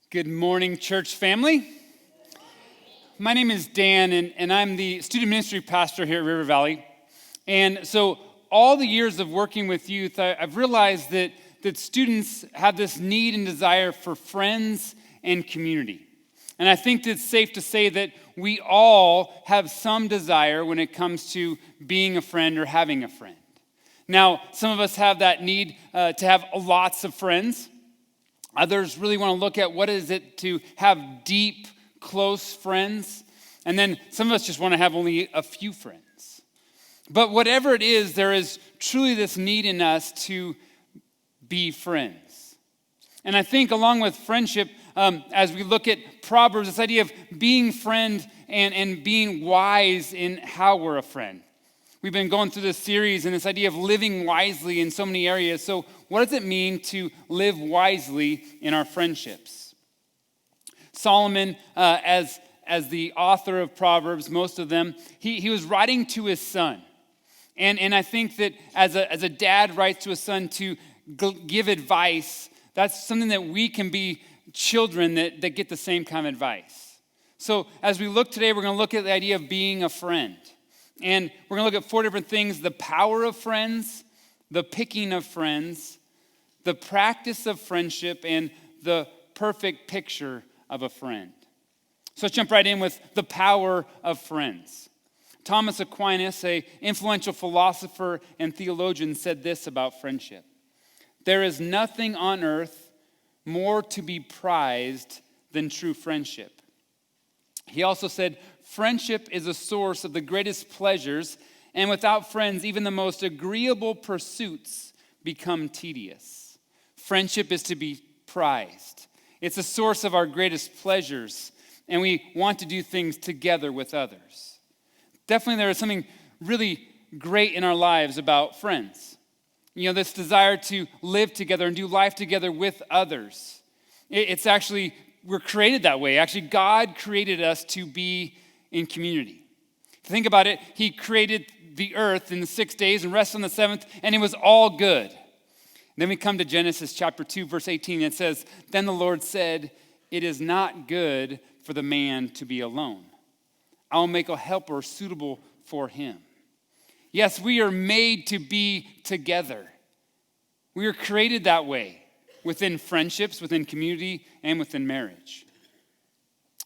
Good morning, church family. My name is Dan, and I'm the student ministry pastor here at River Valley. And so all the years of working with youth, I've realized that students have this need and desire for friends and community. And I think it's safe to say that we all have some desire when it comes to being a friend or having a friend. Now, some of us have that need to have lots of friends. Others really want to look at what is it to have deep, close friends. And then some of us just want to have only a few friends. But whatever it is, there is truly this need in us to be friends. And I think along with friendship, as we look at Proverbs, this idea of being friend and being wise in how we're a friend. We've been going through this series and this idea of living wisely in so many areas. So what does it mean to live wisely in our friendships? Solomon, as the author of Proverbs, most of them, he was writing to his son. And I think that as a dad writes to a son to give advice, that's something that we can be children that get the same kind of advice. So as we look today, we're going to look at the idea of being a friend. And we're going to look at 4 different things: the power of friends, the picking of friends, the practice of friendship, and the perfect picture of a friend. So let's jump right in with the power of friends. Thomas Aquinas, an influential philosopher and theologian, said this about friendship: "There is nothing on earth more to be prized than true friendship." He also said, "Friendship is a source of the greatest pleasures, and without friends, even the most agreeable pursuits become tedious." Friendship is to be prized. It's a source of our greatest pleasures, and we want to do things together with others. Definitely there is something really great in our lives about friends. You know, this desire to live together and do life together with others. It's actually, we're created that way. Actually, God created us to be in community. If you think about it, he created the earth in the 6 days and rested on the seventh, and it was all good. Then we come to Genesis chapter 2, verse 18, and it says, "Then the Lord said, 'It is not good for the man to be alone. I will make a helper suitable for him.'" Yes, we are made to be together. We are created that way within friendships, within community, and within marriage.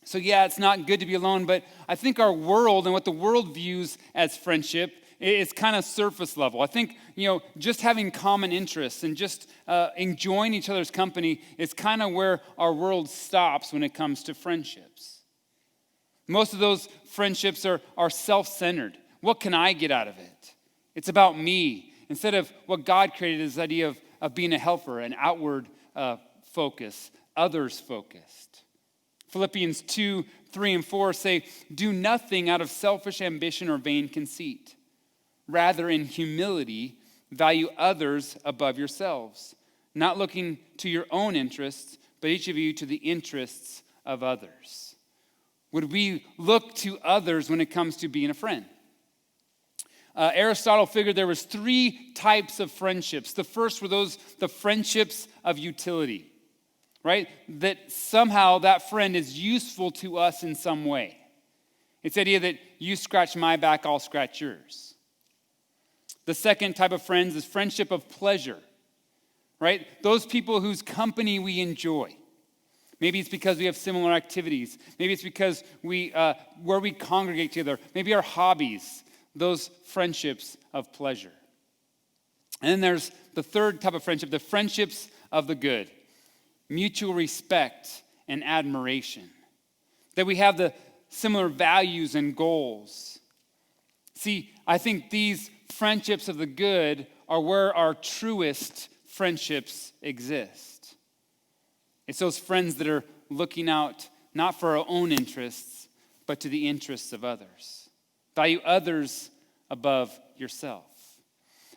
So yeah, it's not good to be alone, but I think our world and what the world views as friendship is kind of surface level. I think, just having common interests and just enjoying each other's company is kind of where our world stops when it comes to friendships. Most of those friendships are self-centered. What can I get out of it? It's about me. Instead of what God created as the idea of being a helper, an outward focus, others focused. Philippians 2, 3, and 4 say, "Do nothing out of selfish ambition or vain conceit. Rather, in humility, value others above yourselves, not looking to your own interests, but each of you to the interests of others." Would we look to others when it comes to being a friend? Aristotle figured there was 3 types of friendships. The first were the friendships of utility, right? That somehow that friend is useful to us in some way. It's the idea that you scratch my back, I'll scratch yours. The second type of friends is friendship of pleasure, right? Those people whose company we enjoy. Maybe it's because we have similar activities. Maybe it's because where we congregate together. Maybe our hobbies. Those friendships of pleasure. And then there's the third type of friendship, the friendships of the good. Mutual respect and admiration. That we have the similar values and goals. See, I think these friendships of the good are where our truest friendships exist. It's those friends that are looking out not for our own interests, but to the interests of others. Value others above yourself.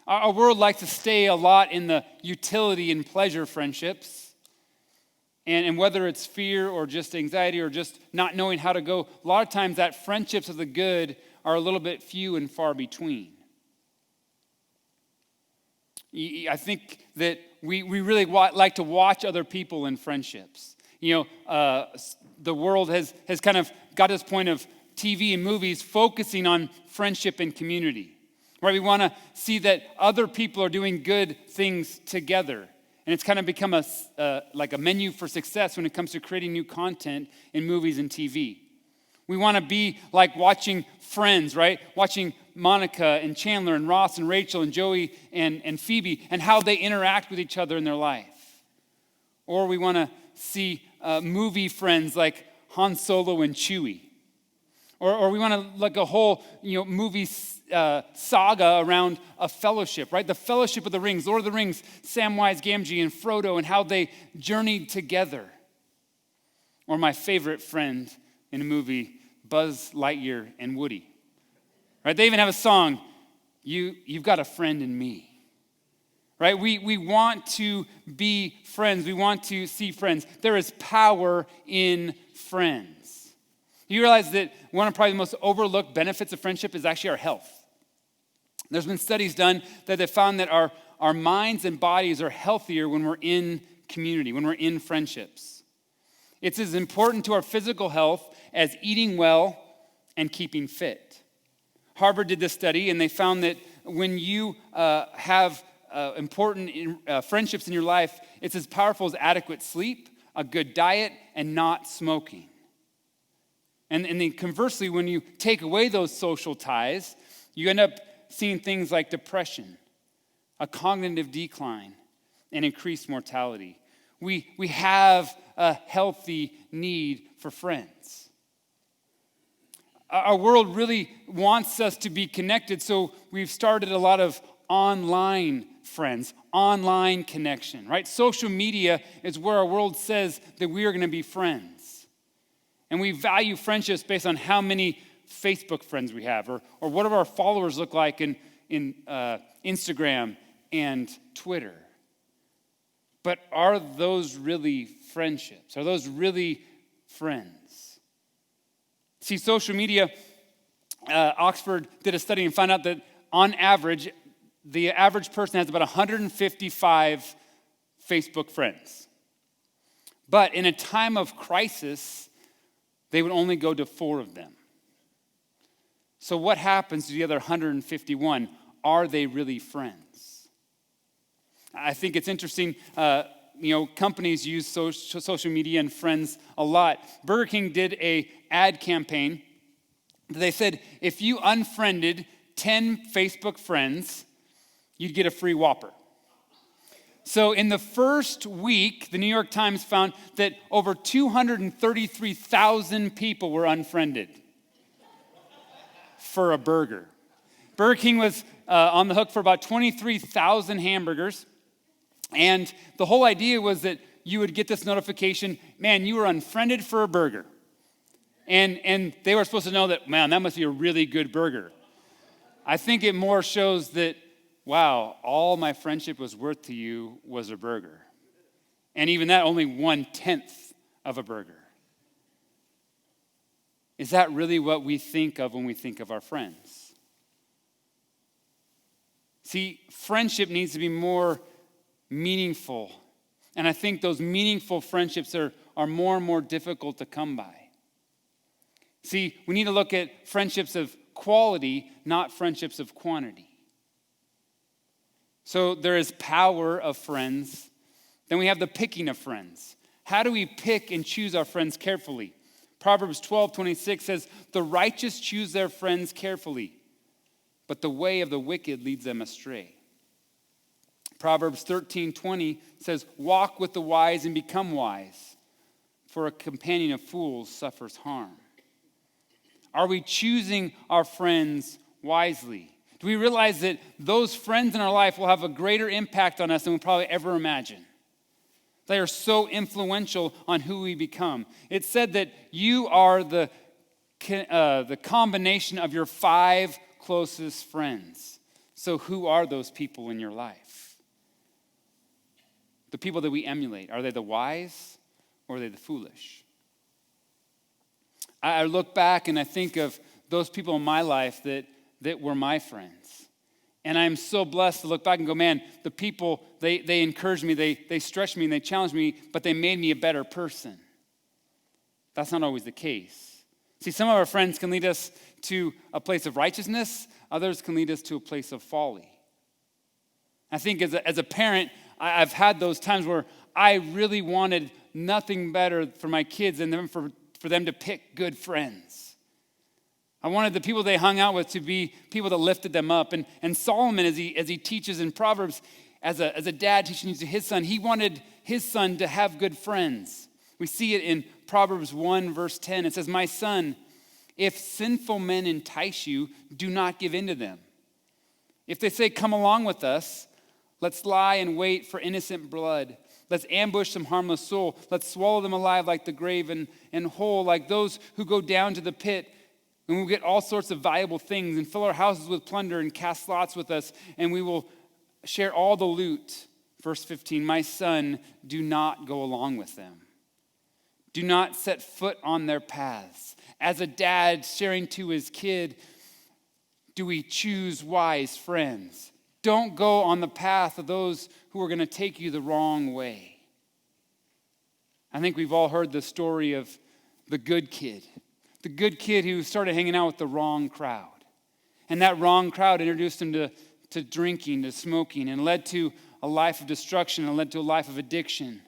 Our world likes to stay a lot in the utility and pleasure friendships. And whether it's fear or just anxiety or just not knowing how to go, a lot of times that friendships of the good are a little bit few and far between. I think that we really like to watch other people in friendships. The world has kind of got to this point of TV and movies focusing on friendship and community. Right? We want to see that other people are doing good things together. And it's kind of become like a menu for success when it comes to creating new content in movies and TV. We want to be like watching Friends, right? Watching Monica and Chandler and Ross and Rachel and Joey and Phoebe and how they interact with each other in their life. Or we want to see movie friends like Han Solo and Chewie. Or we want to like a whole movie saga around a fellowship, right? The Fellowship of the Rings, Lord of the Rings, Samwise Gamgee and Frodo and how they journeyed together. Or my favorite friend in a movie, Buzz Lightyear and Woody. Right? They even have a song, You've Got a Friend in Me. Right? We want to be friends. We want to see friends. There is power in friends. You realize that one of probably the most overlooked benefits of friendship is actually our health. There's been studies done that have found that our minds and bodies are healthier when we're in community, when we're in friendships. It's as important to our physical health as eating well and keeping fit. Harvard did this study, and they found that when you have important friendships in your life, it's as powerful as adequate sleep, a good diet, and not smoking. And then conversely, when you take away those social ties, you end up seeing things like depression, a cognitive decline, and increased mortality. We have a healthy need for friends. Our world really wants us to be connected, so we've started a lot of online friends, online connection, right? Social media is where our world says that we are going to be friends. And we value friendships based on how many Facebook friends we have, or what do our followers look like in Instagram and Twitter. But are those really friendships? Are those really friends? See, social media, Oxford did a study and found out that on average, the average person has about 155 Facebook friends. But in a time of crisis, they would only go to 4 of them. So what happens to the other 151? Are they really friends? I think it's interesting, companies use social media and friends a lot. Burger King did an ad campaign. They said, if you unfriended 10 Facebook friends, you'd get a free Whopper. So in the first week, the New York Times found that over 233,000 people were unfriended for a burger. Burger King was on the hook for about 23,000 hamburgers. And the whole idea was that you would get this notification, man, you were unfriended for a burger. And they were supposed to know that, man, that must be a really good burger. I think it more shows that, wow, all my friendship was worth to you was a burger. And even that, only 1/10 of a burger. Is that really what we think of when we think of our friends? See, friendship needs to be more meaningful. And I think those meaningful friendships are more and more difficult to come by. See, we need to look at friendships of quality, not friendships of quantity. So there is power of friends. Then we have the picking of friends. How do we pick and choose our friends carefully? Proverbs 12:26 says, the righteous choose their friends carefully, but the way of the wicked leads them astray. Proverbs 13:20 says, walk with the wise and become wise, for a companion of fools suffers harm. Are we choosing our friends wisely? Do we realize that those friends in our life will have a greater impact on us than we probably ever imagine? They are so influential on who we become. It's said that you are the combination of your 5 closest friends. So who are those people in your life? The people that we emulate, are they the wise or are they the foolish? I look back and I think of those people in my life that were my friends. And I'm so blessed to look back and go, man, the people, they encouraged me, they stretched me, and they challenged me, but they made me a better person. That's not always the case. See, some of our friends can lead us to a place of righteousness. Others can lead us to a place of folly. I think as a parent, I've had those times where I really wanted nothing better for my kids than for them to pick good friends. I wanted the people they hung out with to be people that lifted them up. And Solomon, as he teaches in Proverbs, as a dad teaching to his son, he wanted his son to have good friends. We see it in Proverbs 1, verse 10. It says, "My son, if sinful men entice you, do not give in to them. If they say, 'Come along with us,' let's lie and wait for innocent blood. Let's ambush some harmless soul. Let's swallow them alive like the grave and whole, like those who go down to the pit. And we'll get all sorts of valuable things and fill our houses with plunder and cast lots with us, and we will share all the loot." Verse 15, "My son, do not go along with them. Do not set foot on their paths." As a dad sharing to his kid, do we choose wise friends? Don't go on the path of those who are going to take you the wrong way. I think we've all heard the story of the good kid. The good kid who started hanging out with the wrong crowd. And that wrong crowd introduced him to drinking, to smoking, and led to a life of destruction and led to a life of addiction.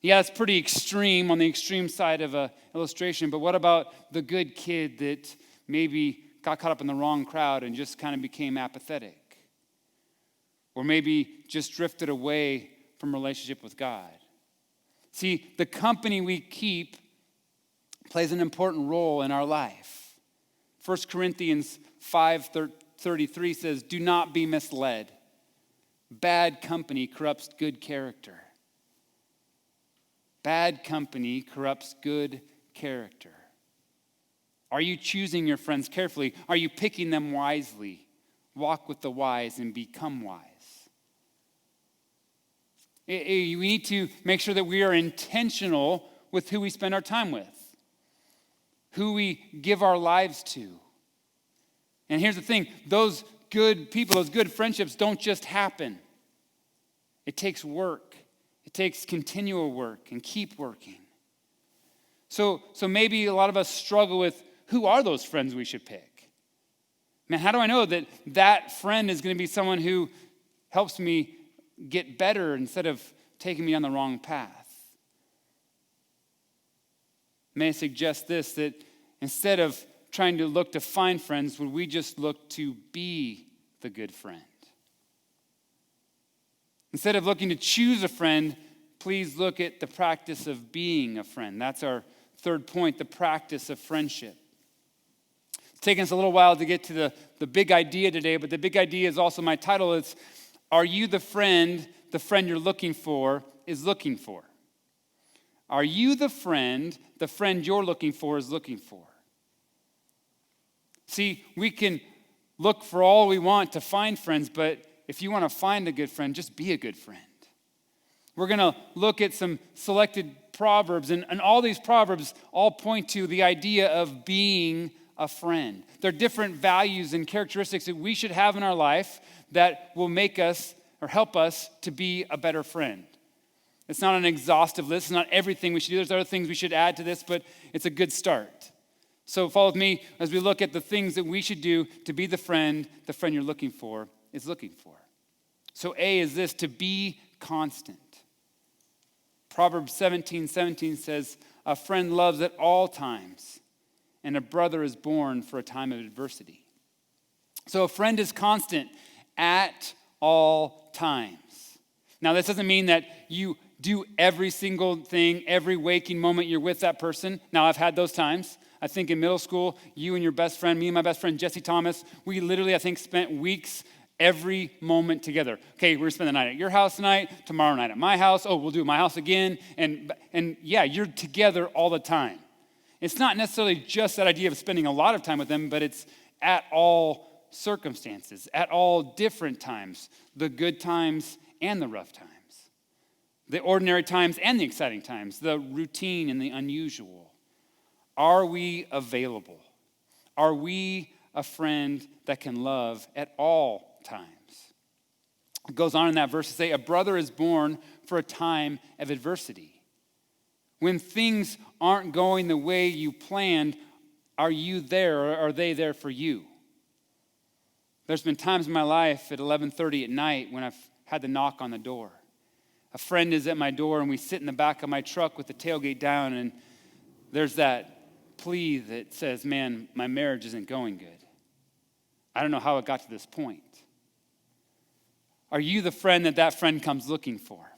Yeah, it's pretty extreme on the extreme side of an illustration, but what about the good kid that maybe got caught up in the wrong crowd and just kind of became apathetic? Or maybe just drifted away from relationship with God? See, the company we keep plays an important role in our life. 1 Corinthians 5:33 says, "Do not be misled. Bad company corrupts good character." Bad company corrupts good character. Are you choosing your friends carefully? Are you picking them wisely? Walk with the wise and become wise. We need to make sure that we are intentional with who we spend our time with, who we give our lives to. And here's the thing, those good people, those good friendships don't just happen. It takes work. It takes continual work and keep working. So maybe a lot of us struggle with who are those friends we should pick? Man, how do I know that friend is going to be someone who helps me get better instead of taking me on the wrong path? May I suggest this, that instead of trying to look to find friends, would we just look to be the good friend? Instead of looking to choose a friend, please look at the practice of being a friend. That's our third point, the practice of friendship. It's taken us a little while to get to the big idea today, but the big idea is also my title. It's, are you the friend you're looking for is looking for? Are you the friend you're looking for is looking for? See, we can look for all we want to find friends, but if you want to find a good friend, just be a good friend. We're going to look at some selected proverbs, and all these proverbs all point to the idea of being a friend. There are different values and characteristics that we should have in our life that will make us or help us to be a better friend. It's not an exhaustive list. It's not everything we should do. There's other things we should add to this, but it's a good start. So follow with me as we look at the things that we should do to be the friend you're looking for is looking for. So A is this, to be constant. Proverbs 17:17 says, "A friend loves at all times, and a brother is born for a time of adversity." So a friend is constant at all times. Now, this doesn't mean that you do every single thing, every waking moment you're with that person. Now, I've had those times. I think in middle school, you and your best friend, me and my best friend, Jesse Thomas, we literally, I think, spent weeks every moment together. Okay, we're going to spend the night at your house tonight, tomorrow night at my house. Oh, we'll do my house again. And yeah, you're together all the time. It's not necessarily just that idea of spending a lot of time with them, but it's at all circumstances, at all different times, the good times and the rough times, the ordinary times and the exciting times, the routine and the unusual. Are we available? Are we a friend that can love at all times? It goes on in that verse to say, a brother is born for a time of adversity. When things aren't going the way you planned, are you there or are they there for you? There's been times in my life at 11:30 at night when I've had to knock on the door. A friend is at my door and we sit in the back of my truck with the tailgate down, and there's that plea that says, man, my marriage isn't going good. I don't know how it got to this point. Are you the friend that friend comes looking for?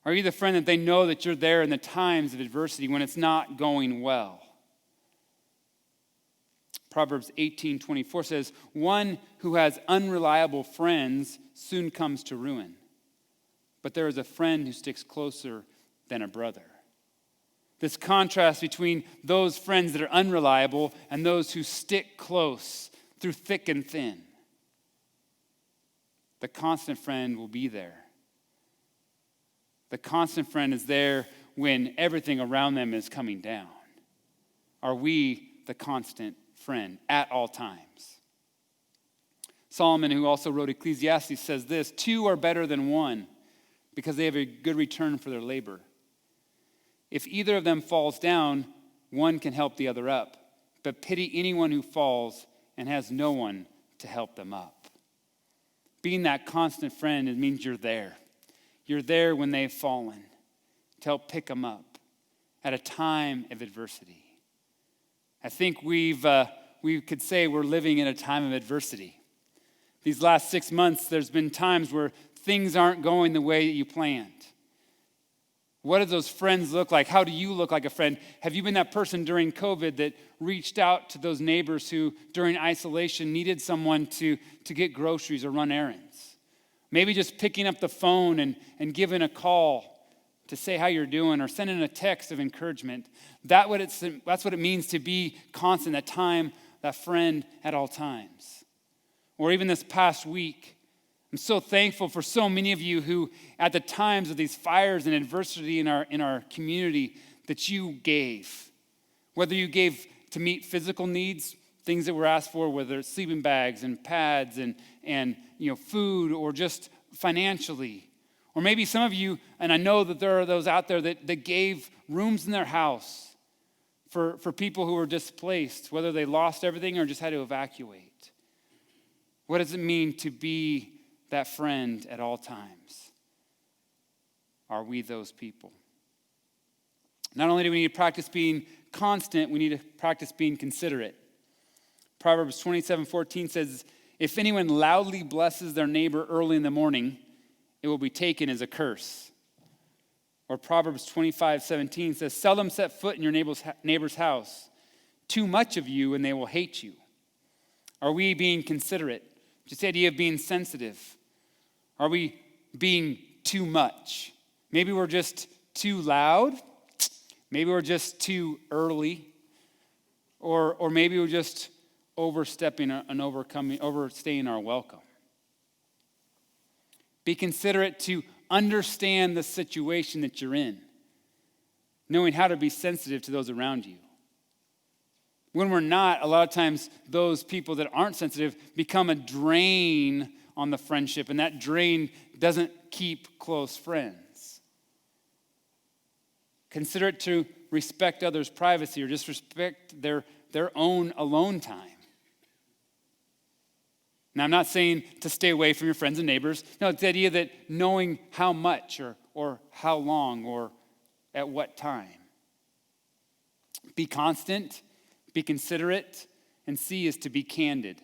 Are you the friend that they know that you're there in the times of adversity when it's not going well? Proverbs 18:24 says, one who has unreliable friends soon comes to ruin, but there is a friend who sticks closer than a brother. This contrast between those friends that are unreliable and those who stick close through thick and thin. The constant friend will be there. The constant friend is there when everything around them is coming down. Are we the constant friend at all times? Solomon, who also wrote Ecclesiastes, says this, two are better than one because they have a good return for their labor. If either of them falls down, one can help the other up, but pity anyone who falls and has no one to help them up. Being that constant friend, it means you're there. You're there when they've fallen to help pick them up at a time of adversity. I think we could say we're living in a time of adversity. These last 6 months, there's been times where things aren't going the way that you planned. What do those friends look like? How do you look like a friend? Have you been that person during COVID that reached out to those neighbors who, during isolation, needed someone to get groceries or run errands? Maybe just picking up the phone and giving a call to say how you're doing or sending a text of encouragement. That's what it means to be constant, that friend at all times. Or even this past week, I'm so thankful for so many of you who, at the times of these fires and adversity in our community, that you gave. Whether you gave to meet physical needs, things that were asked for, whether it's sleeping bags and pads and food, or just financially. Or maybe some of you, and I know that there are those out there that gave rooms in their house for people who were displaced, whether they lost everything or just had to evacuate. What does it mean to be that friend at all times? Are we those people? Not only do we need to practice being constant, we need to practice being considerate. Proverbs 27:14 says, if anyone loudly blesses their neighbor early in the morning, it will be taken as a curse. Or Proverbs 25:17 says, seldom set foot in your neighbor's house. Too much of you and they will hate you. Are we being considerate? Just the idea of being sensitive. Are we being too much? Maybe we're just too loud. Maybe we're just too early. Or maybe we're just overstepping and overstaying our welcome. Be considerate to understand the situation that you're in, knowing how to be sensitive to those around you. When we're not, a lot of times those people that aren't sensitive become a drain on the friendship, and that drain doesn't keep close friends. Consider it to respect others' privacy or just respect their own alone time. Now, I'm not saying to stay away from your friends and neighbors. No, it's the idea that knowing how much or how long or at what time. Be constant, be considerate, and C is to be candid.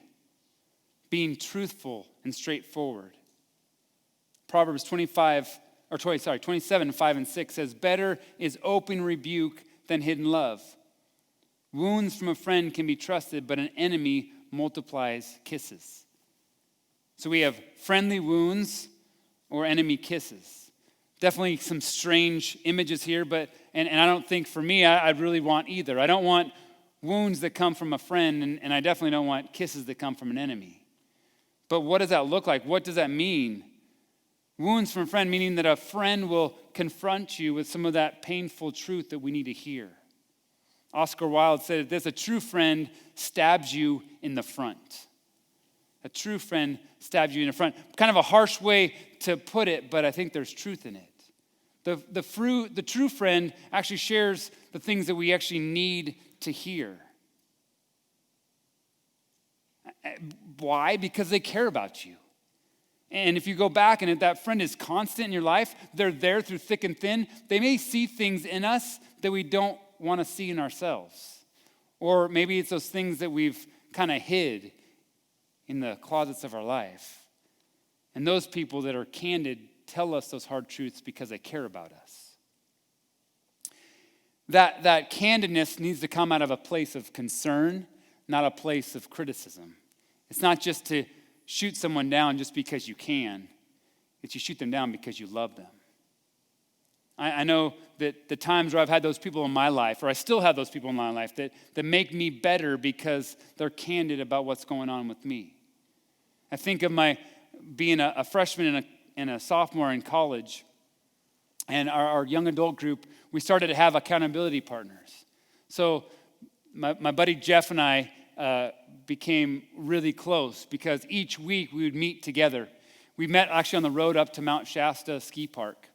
Being truthful and straightforward. Proverbs 27:5-6 says, better is open rebuke than hidden love. Wounds from a friend can be trusted, but an enemy multiplies kisses. So we have friendly wounds or enemy kisses. Definitely some strange images here, but and I don't think for me, I'd really want either. I don't want wounds that come from a friend, and I definitely don't want kisses that come from an enemy. But what does that look like? What does that mean? Wounds from a friend, meaning that a friend will confront you with some of that painful truth that we need to hear. Oscar Wilde said this, a true friend stabs you in the front. A true friend stabs you in the front. Kind of a harsh way to put it, but I think there's truth in it. The true friend actually shares the things that we actually need to hear. Why? Because they care about you. And if you go back and if that friend is constant in your life, they're there through thick and thin, they may see things in us that we don't want to see in ourselves. Or maybe it's those things that we've kind of hid in the closets of our life. And those people that are candid tell us those hard truths because they care about us. That candidness needs to come out of a place of concern, not a place of criticism. It's not just to shoot someone down just because you can. It's you shoot them down because you love them. I know that the times where I've had those people in my life, or I still have those people in my life, that make me better because they're candid about what's going on with me. I think of my being a freshman and a sophomore in college, and our young adult group, we started to have accountability partners. So my buddy Jeff and I became really close because each week we would meet together. We met actually on the road up to Mount Shasta Ski Park.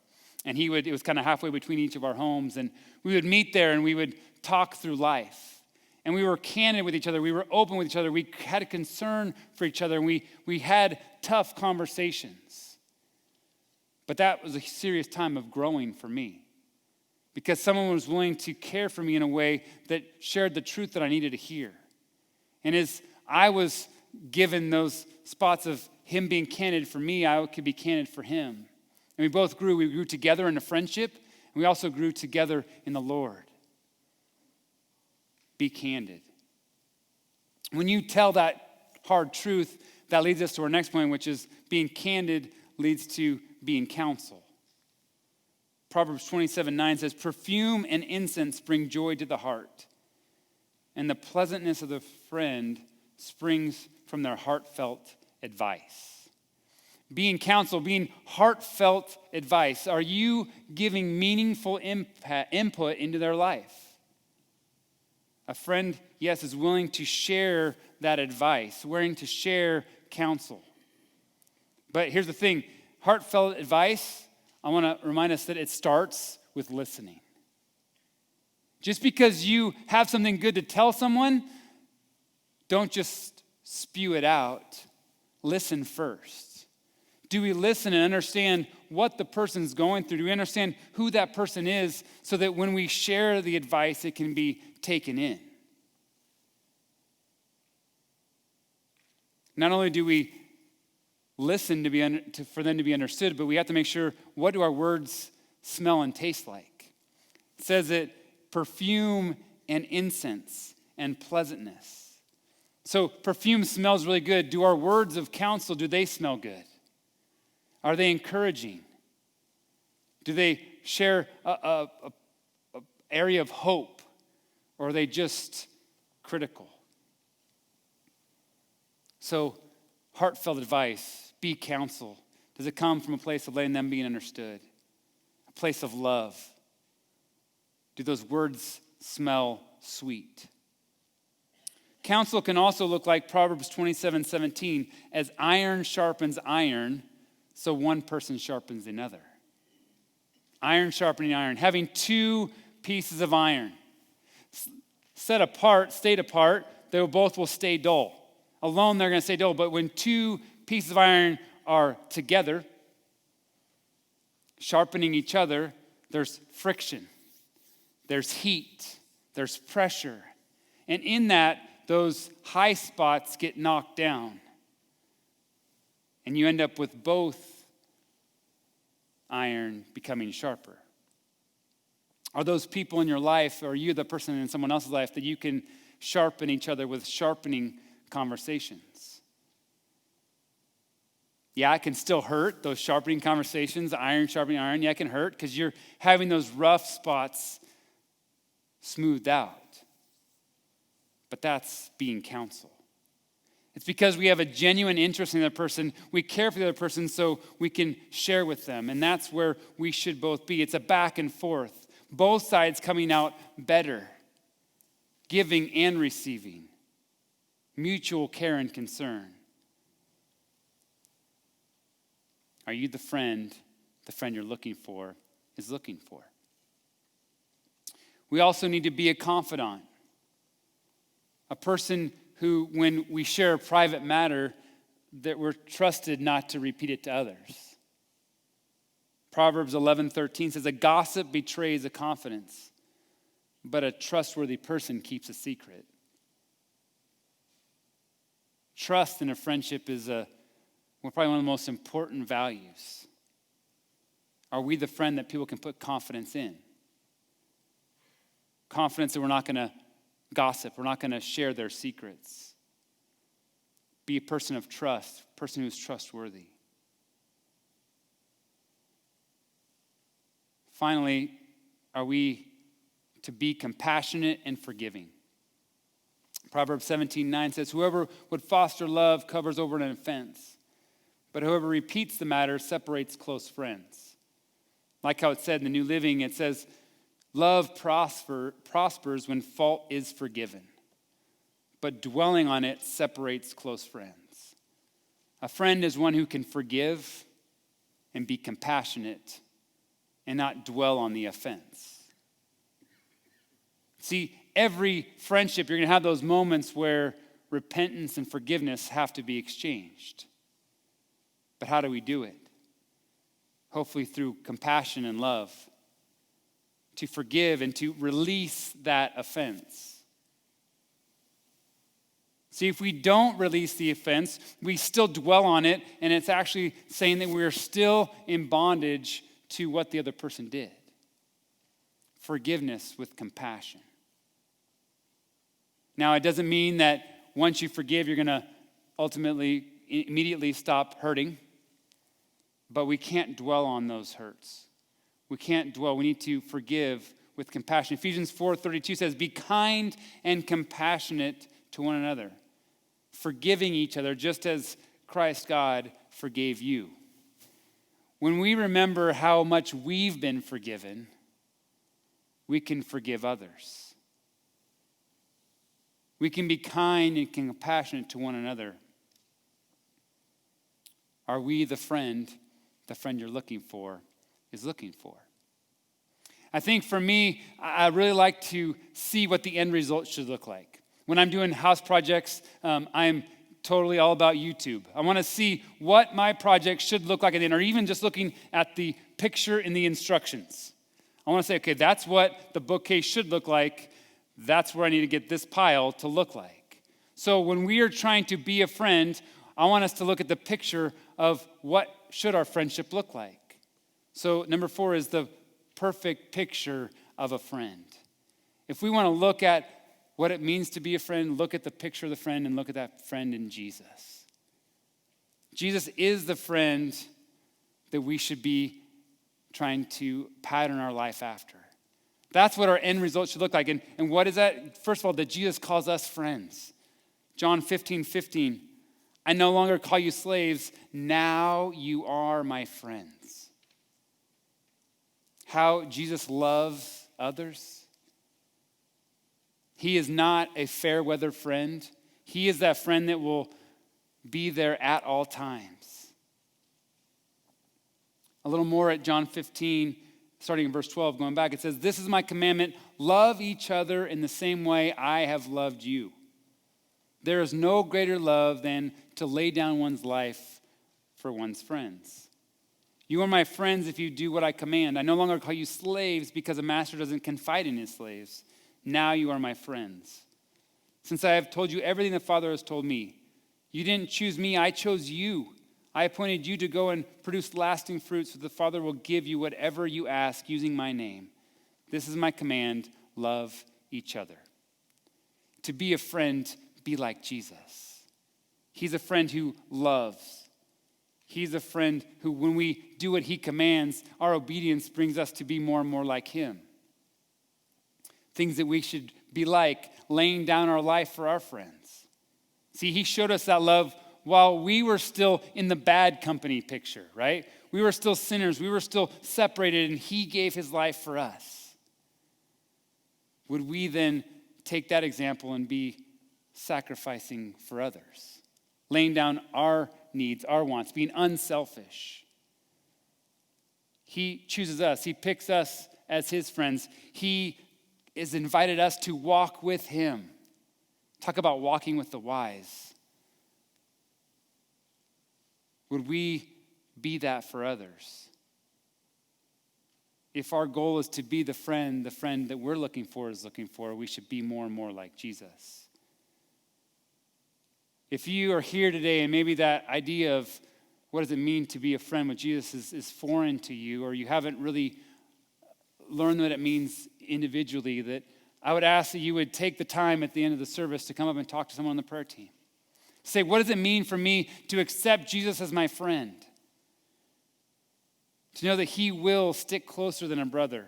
And it was kind of halfway between each of our homes. And we would meet there and we would talk through life. And we were candid with each other. We were open with each other. We had a concern for each other. And we had tough conversations. But that was a serious time of growing for me. Because someone was willing to care for me in a way that shared the truth that I needed to hear. And as I was given those spots of him being candid for me, I could be candid for him. And we both grew. We grew together in a friendship, and we also grew together in the Lord. Be candid. When you tell that hard truth, that leads us to our next point, which is being candid leads to being counsel. Proverbs 27:9 says, "Perfume and incense bring joy to the heart, and the pleasantness of the friend springs from their heartfelt advice." Being counsel, being heartfelt advice. Are you giving meaningful input into their life? A friend, yes, is willing to share that advice, willing to share counsel. But here's the thing, heartfelt advice, I want to remind us that it starts with listening. Just because you have something good to tell someone, don't just spew it out. Listen first. Do we listen and understand what the person's going through? Do we understand who that person is so that when we share the advice, it can be taken in? Not only do we listen for them to be understood, but we have to make sure, what do our words smell and taste like? It says that perfume and incense and pleasantness. So perfume smells really good. Do our words of counsel, do they smell good? Are they encouraging? Do they share a area of hope? Or are they just critical? So, heartfelt advice, be counsel. Does it come from a place of letting them be understood? A place of love? Do those words smell sweet? Counsel can also look like Proverbs 27:17, as iron sharpens iron, so one person sharpens another. Iron sharpening iron. Having two pieces of iron. Stayed apart, they both will stay dull. Alone, they're going to stay dull. But when two pieces of iron are together, sharpening each other, there's friction. There's heat. There's pressure. And in that, those high spots get knocked down. And you end up with both iron becoming sharper. Are those people in your life, or are you the person in someone else's life that you can sharpen each other with sharpening conversations? Yeah, it can still hurt, those sharpening conversations, iron sharpening iron. Yeah, it can hurt because you're having those rough spots smoothed out. But that's being counsel. It's because we have a genuine interest in the other person. We care for the other person so we can share with them. And that's where we should both be. It's a back and forth. Both sides coming out better. Giving and receiving. Mutual care and concern. Are you the friend you're looking for is looking for. We also need to be a confidant, a person who, when we share a private matter, that we're trusted not to repeat it to others. Proverbs 11:13 says, a gossip betrays a confidence, but a trustworthy person keeps a secret. Trust in a friendship is probably one of the most important values. Are we the friend that people can put confidence in? Confidence that we're not going to gossip, we're not going to share their secrets. Be a person of trust, a person who is trustworthy. Finally, are we to be compassionate and forgiving? Proverbs 17:9 says, whoever would foster love covers over an offense, but whoever repeats the matter separates close friends. Like how it said in the New Living, it says, love prospers when fault is forgiven, but dwelling on it separates close friends. A friend is one who can forgive and be compassionate and not dwell on the offense. See, every friendship, you're going to have those moments where repentance and forgiveness have to be exchanged. But how do we do it? Hopefully through compassion and love, to forgive and to release that offense. See, if we don't release the offense, we still dwell on it, and it's actually saying that we're still in bondage to what the other person did. Forgiveness with compassion. Now, it doesn't mean that once you forgive, you're going to ultimately, immediately stop hurting, but we can't dwell on those hurts. We can't dwell. We need to forgive with compassion. Ephesians 4:32 says, be kind and compassionate to one another, forgiving each other just as Christ God forgave you. When we remember how much we've been forgiven, we can forgive others. We can be kind and compassionate to one another. Are we the friend you're looking for is looking for? I think for me, I really like to see what the end result should look like. When I'm doing house projects, I'm totally all about YouTube. I want to see what my project should look like at the end, or even just looking at the picture in the instructions. I want to say, okay, that's what the bookcase should look like. That's where I need to get this pile to look like. So when we are trying to be a friend, I want us to look at the picture of what should our friendship look like. So number 4 is the perfect picture of a friend. If we want to look at what it means to be a friend, look at the picture of the friend and look at that friend in Jesus. Jesus is the friend that we should be trying to pattern our life after. That's what our end result should look like. And what is that? First of all, that Jesus calls us friends. John 15:15, I no longer call you slaves, now you are my friends. How Jesus loves others. He is not a fair weather friend. He is that friend that will be there at all times. A little more at John 15, starting in verse 12, going back, it says, this is my commandment, love each other in the same way I have loved you. There is no greater love than to lay down one's life for one's friends. You are my friends if you do what I command. I no longer call you slaves because a master doesn't confide in his slaves. Now you are my friends. Since I have told you everything the Father has told me, you didn't choose me, I chose you. I appointed you to go and produce lasting fruit so the Father will give you whatever you ask using my name. This is my command, love each other. To be a friend, be like Jesus. He's a friend who loves. He's a friend who, when we do what he commands, our obedience brings us to be more and more like him. Things that we should be like, laying down our life for our friends. See, he showed us that love while we were still in the bad company picture, right? We were still sinners. We were still separated, and he gave his life for us. Would we then take that example and be sacrificing for others? Laying down our needs, our wants, being unselfish. He chooses us. He picks us as his friends. He has invited us to walk with him. Talk about walking with the wise. Would we be that for others? If our goal is to be the friend that we're looking for is looking for, we should be more and more like Jesus. If you are here today and maybe that idea of what does it mean to be a friend with Jesus is foreign to you, or you haven't really learned what it means individually, that I would ask that you would take the time at the end of the service to come up and talk to someone on the prayer team. Say, what does it mean for me to accept Jesus as my friend? To know that he will stick closer than a brother,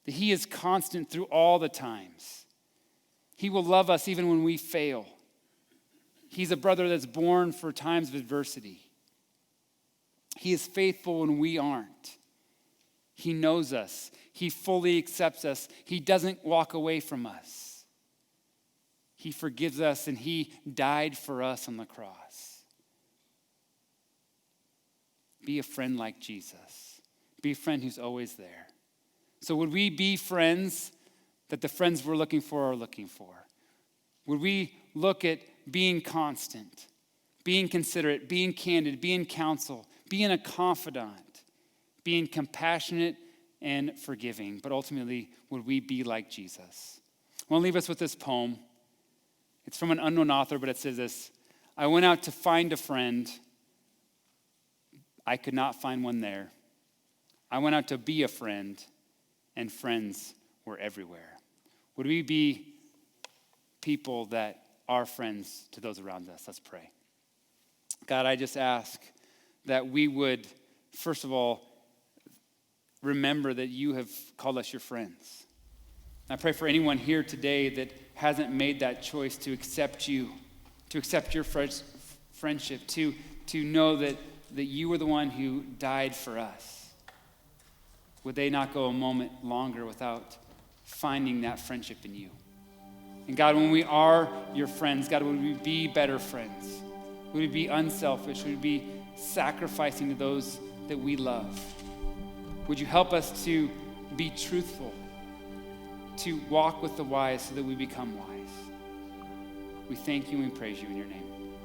that he is constant through all the times. He will love us even when we fail. He's a brother that's born for times of adversity. He is faithful when we aren't. He knows us. He fully accepts us. He doesn't walk away from us. He forgives us, and he died for us on the cross. Be a friend like Jesus. Be a friend who's always there. So would we be friends that the friends we're looking for are looking for? Would we look at being constant, being considerate, being candid, being counsel, being a confidant, being compassionate and forgiving? But ultimately, would we be like Jesus? I want to leave us with this poem. It's from an unknown author, but it says this: I went out to find a friend. I could not find one there. I went out to be a friend, and friends were everywhere. Would we be people that are friends to those around us? Let's pray. God, I just ask that we would, first of all, remember that you have called us your friends. I pray for anyone here today that hasn't made that choice to accept you, to accept your friendship, to know that you were the one who died for us. Would they not go a moment longer without finding that friendship in you? And God, when we are your friends, God, would we be better friends? Would we be unselfish? Would we be sacrificing to those that we love? Would you help us to be truthful, to walk with the wise so that we become wise? We thank you and we praise you in your name.